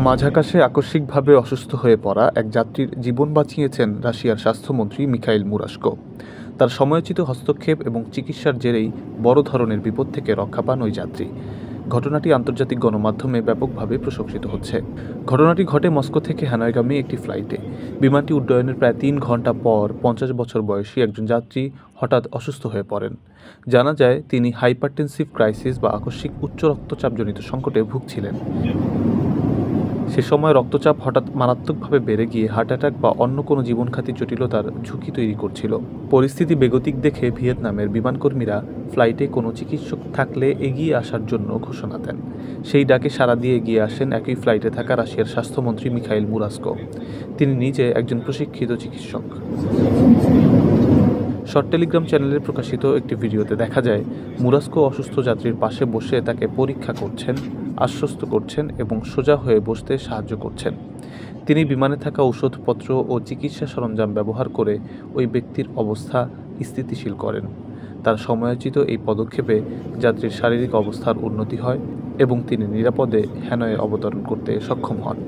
মাঝাকাশে আকস্মিকভাবে অসুস্থ হয়ে পড়া এক যাত্রীর জীবন বাঁচিয়েছেন রাশিয়ার স্বাস্থ্যমন্ত্রী মিখাইল মুরাশকো। তার সময়োচিত হস্তক্ষেপ এবং চিকিৎসার জেরেই বড় ধরনের বিপদ থেকে রক্ষা পান ওই যাত্রী। ঘটনাটি আন্তর্জাতিক গণমাধ্যমে ব্যাপকভাবে প্রশংসিত হচ্ছে। ঘটনাটি ঘটে মস্কো থেকে হানয়গামী একটি ফ্লাইটে। বিমানটি উড্ডয়নের প্রায় ৩ ঘন্টা পর ৫০ বছর বয়সী একজন যাত্রী হঠাৎ অসুস্থ হয়ে পড়েন। জানা যায় তিনি হাইপারটেনসিভ ক্রাইসিস বা আকস্মিক উচ্চ রক্তচাপজনিত সংকটে ভুগছিলেন। সে সময় রক্তচাপ হঠাৎ মারাত্মকভাবে বেড়ে গিয়ে হার্ট অ্যাটাক বা অন্য কোনো জীবনঘাতী জটিলতার ঝুঁকি তৈরি করছিল। পরিস্থিতি বেগতিক দেখে ভিয়েতনামের বিমানকর্মীরা ফ্লাইটে কোনো চিকিৎসক থাকলে এগিয়ে আসার জন্য ঘোষণা দেন। সেই ডাকে সাড়া দিয়ে এগিয়ে আসেন একই ফ্লাইটে থাকা রাশিয়ার স্বাস্থ্যমন্ত্রী মিখাইল মুরাশকো। তিনি নিজে একজন প্রশিক্ষিত চিকিৎসক। শর্ট টেলিগ্রাম চ্যানেলে প্রকাশিত একটি ভিডিওতে দেখা যায় মুরাশকো অসুস্থ যাত্রীর পাশে বসে তাকে পরীক্ষা করছেন, আশ্বস্ত করছেন এবং সোজা হয়ে বসতে সাহায্য করছেন। তিনি বিমানে থাকা ঔষধপত্র ও চিকিৎসা সরঞ্জাম ব্যবহার করে ওই ব্যক্তির অবস্থা স্থিতিশীল করেন। তার সময়োচিত এই পদক্ষেপে যাত্রীর শারীরিক অবস্থার উন্নতি হয় এবং তিনি নিরাপদে হ্যানয়ে অবতরণ করতে সক্ষম হন।